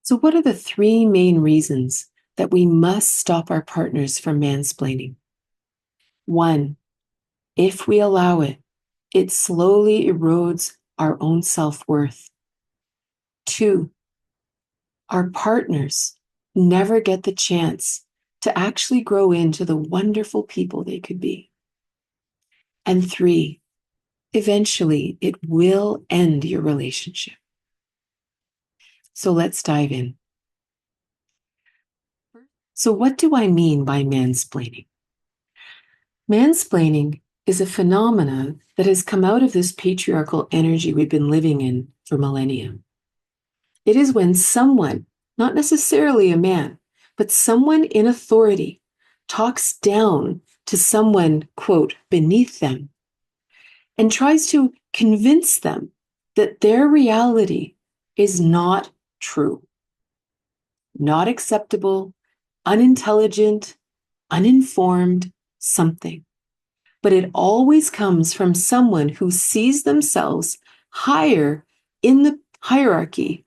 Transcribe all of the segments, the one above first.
So, what are the three main reasons that we must stop our partners from mansplaining? One, if we allow it, it slowly erodes our own self-worth. Two, our partners never get the chance to actually grow into the wonderful people they could be. And three, eventually it will end your relationship. So let's dive in. So, what do I mean by mansplaining? Mansplaining is a phenomenon that has come out of this patriarchal energy we've been living in for millennia. It is when someone, not necessarily a man, but someone in authority, talks down to someone, quote, beneath them, and tries to convince them that their reality is not true, not acceptable, unintelligent, uninformed, something. But it always comes from someone who sees themselves higher in the hierarchy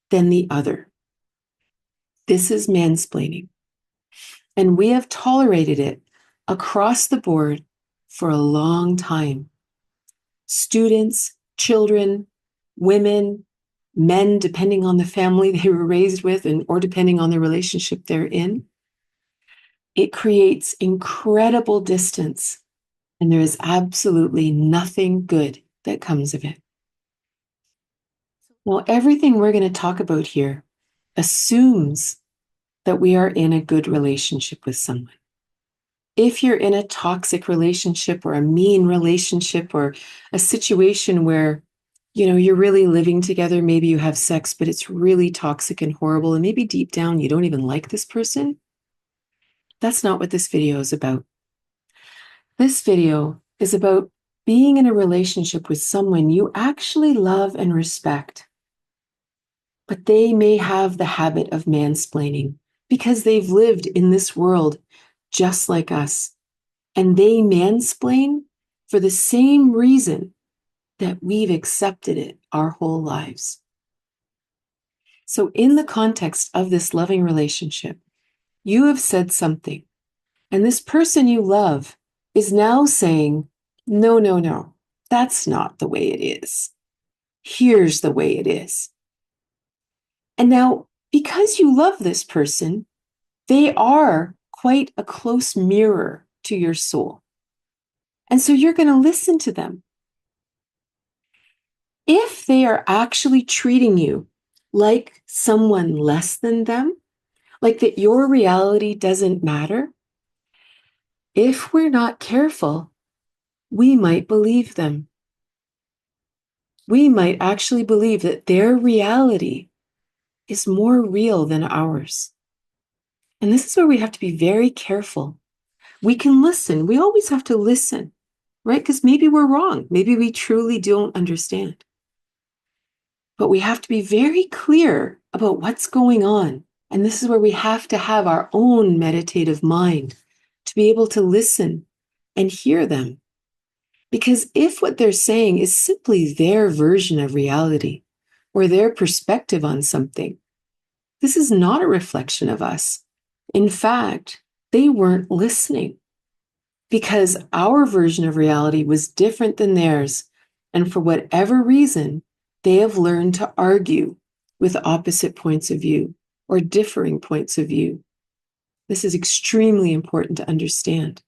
than the other. This is mansplaining. And we have tolerated it across the board for a long time. Students, children, women, men, depending on the family they were raised with or depending on the relationship they're in. It creates incredible distance, and there is absolutely nothing good that comes of it. Well, everything we're going to talk about here assumes that we are in a good relationship with someone. If you're in a toxic relationship or a mean relationship or a situation where, you're really living together, maybe you have sex, but it's really toxic and horrible, and maybe deep down you don't even like this person, that's not what this video is about. This video is about being in a relationship with someone you actually love and respect, but they may have the habit of mansplaining because they've lived in this world just like us. And they mansplain for the same reason that we've accepted it our whole lives. So in the context of this loving relationship, you have said something, and this person you love is now saying, no, no, no, that's not the way it is. Here's the way it is. And now, because you love this person, they are quite a close mirror to your soul. And so you're going to listen to them. If they are actually treating you like someone less than them, like that your reality doesn't matter, if we're not careful, we might believe them. We might actually believe that their reality is more real than ours. And this is where we have to be very careful. We can listen. We always have to listen, right? Because maybe we're wrong. Maybe we truly don't understand. But we have to be very clear about what's going on. And this is where we have to have our own meditative mind to be able to listen and hear them. Because if what they're saying is simply their version of reality or their perspective on something, this is not a reflection of us. In fact, they weren't listening because our version of reality was different than theirs. And for whatever reason, they have learned to argue with opposite points of view or differing points of view. This is extremely important to understand.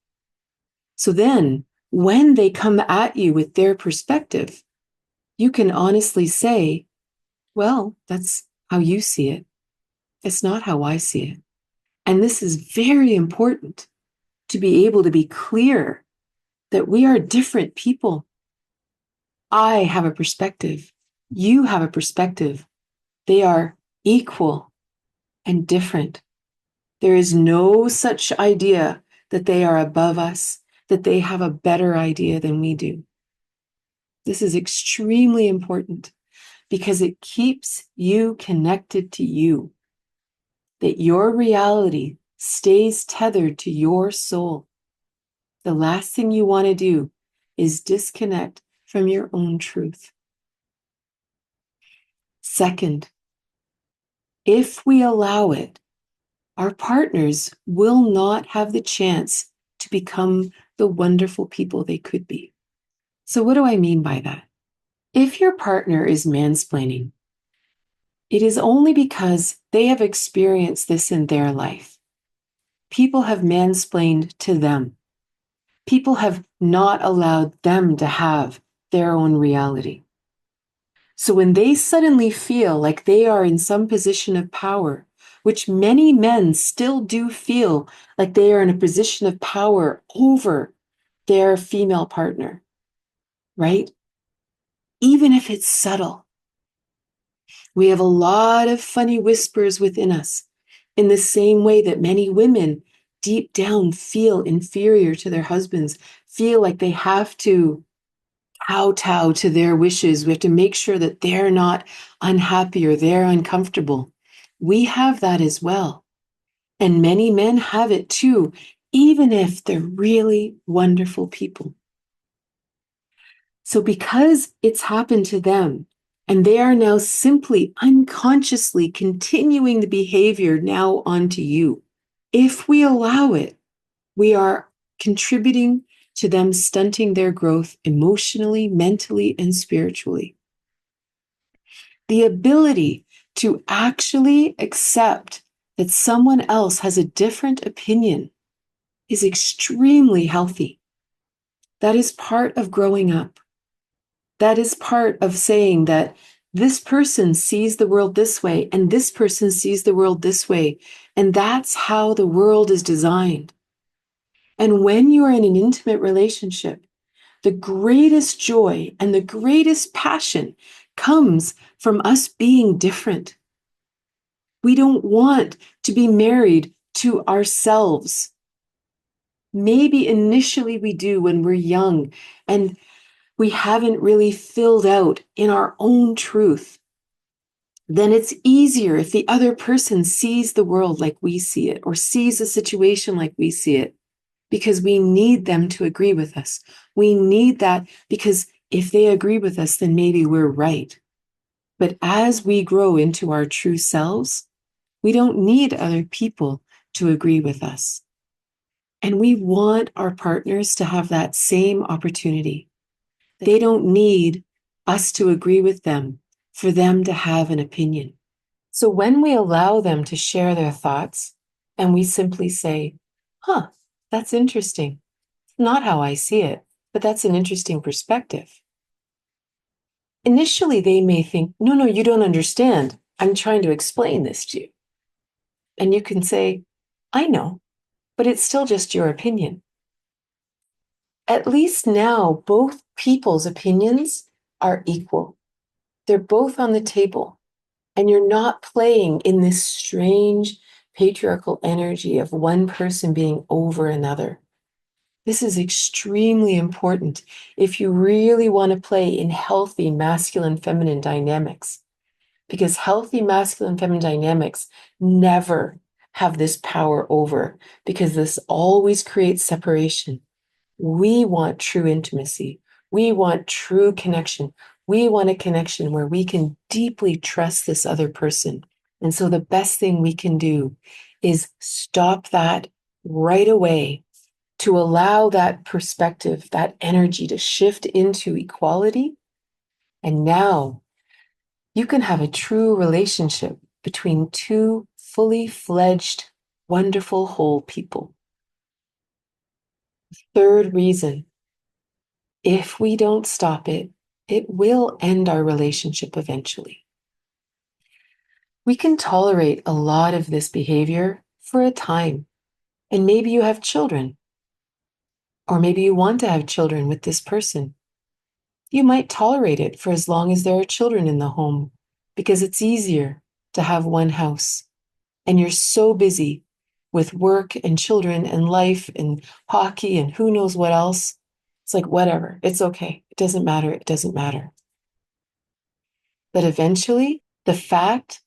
So then, when they come at you with their perspective, you can honestly say, well, that's how you see it. It's not how I see it. And this is very important to be able to be clear that we are different people. I have a perspective. You have a perspective. They are equal and different. There is no such idea that they are above us, that they have a better idea than we do. This is extremely important because it keeps you connected to you, that your reality stays tethered to your soul. The last thing you want to do is disconnect from your own truth. Second, If we allow it, our partners will not have the chance to become the wonderful people they could be. So what do I mean by that? If your partner is mansplaining, it is only because they have experienced this in their life. People have mansplained to them. People have not allowed them to have their own reality. So when they suddenly feel like they are in some position of power, which many men still do feel like they are in a position of power over their female partner, right? Even if it's subtle, we have a lot of funny whispers within us, in the same way that many women deep down feel inferior to their husbands, feel like they have to kowtow to their wishes. We have to make sure that they're not unhappy or they're uncomfortable. We have that as well. And many men have it too, even if they're really wonderful people. So because it's happened to them, and they are now simply unconsciously continuing the behavior now onto you, if we allow it, we are contributing to them stunting their growth emotionally, mentally, and spiritually. The ability to actually accept that someone else has a different opinion is extremely healthy. That is part of growing up. That is part of saying that this person sees the world this way and this person sees the world this way. And that's how the world is designed. And when you are in an intimate relationship, the greatest joy and the greatest passion comes from us being different. We don't want to be married to ourselves. Maybe initially we do when we're young and we haven't really filled out in our own truth. Then it's easier if the other person sees the world like we see it or sees a situation like we see it, because we need them to agree with us. We need that because if they agree with us, then maybe we're right. But as we grow into our true selves, we don't need other people to agree with us. And we want our partners to have that same opportunity. They don't need us to agree with them for them to have an opinion. So when we allow them to share their thoughts and we simply say, that's interesting. Not how I see it, but that's an interesting perspective. Initially, they may think, no, you don't understand. I'm trying to explain this to you. And you can say, I know, but it's still just your opinion. At least now, both people's opinions are equal. They're both on the table. And you're not playing in this strange patriarchal energy of one person being over another. This is extremely important if you really want to play in healthy masculine-feminine dynamics, because healthy masculine-feminine dynamics never have this power over, because this always creates separation. We want true intimacy. We want true connection. We want a connection where we can deeply trust this other person. And so the best thing we can do is stop that right away, to allow that perspective, that energy to shift into equality. And now you can have a true relationship between two fully fledged, wonderful, whole people. Third reason, if we don't stop it, it will end our relationship eventually. We can tolerate a lot of this behavior for a time, and maybe you have children, or maybe you want to have children with this person. You might tolerate it for as long as there are children in the home, because it's easier to have one house. And you're so busy with work and children and life and hockey and who knows what else. It's like, whatever, it's okay. It doesn't matter. It doesn't matter. But eventually, the fact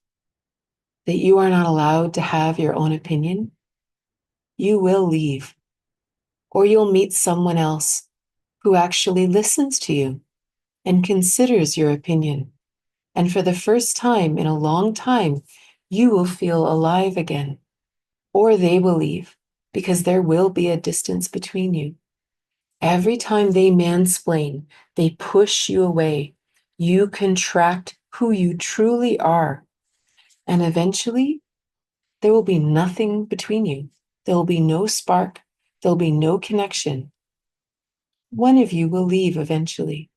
that you are not allowed to have your own opinion, you will leave, or you'll meet someone else who actually listens to you and considers your opinion. And for the first time in a long time, you will feel alive again, or they will leave because there will be a distance between you. Every time they mansplain, they push you away. You contract who you truly are. And eventually, there will be nothing between you. There will be no spark. There'll be no connection. One of you will leave eventually.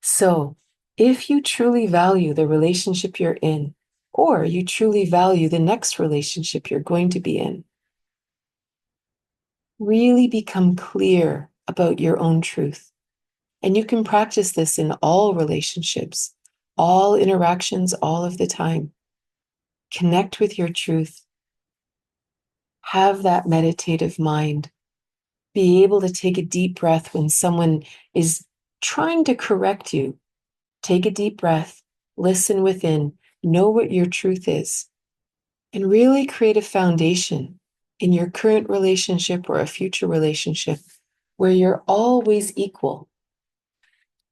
So, if you truly value the relationship you're in, or you truly value the next relationship you're going to be in, really become clear about your own truth. And you can practice this in all relationships, all interactions, all of the time. Connect with your truth. Have that meditative mind. Be able to take a deep breath when someone is trying to correct you. Take a deep breath, listen within, know what your truth is, and really create a foundation in your current relationship or a future relationship where you're always equal.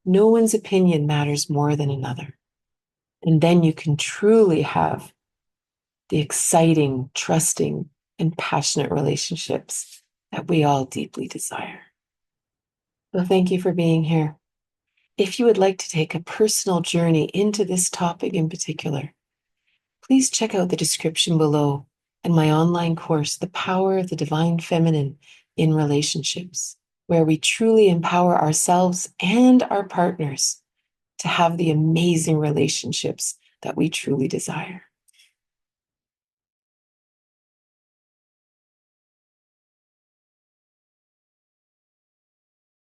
No one's opinion matters more than another. And then you can truly have the exciting, trusting, and passionate relationships that we all deeply desire. So thank you for being here. If you would like to take a personal journey into this topic in particular, please check out the description below and my online course, The Power of the Divine Feminine in Relationships, where we truly empower ourselves and our partners to have the amazing relationships that we truly desire.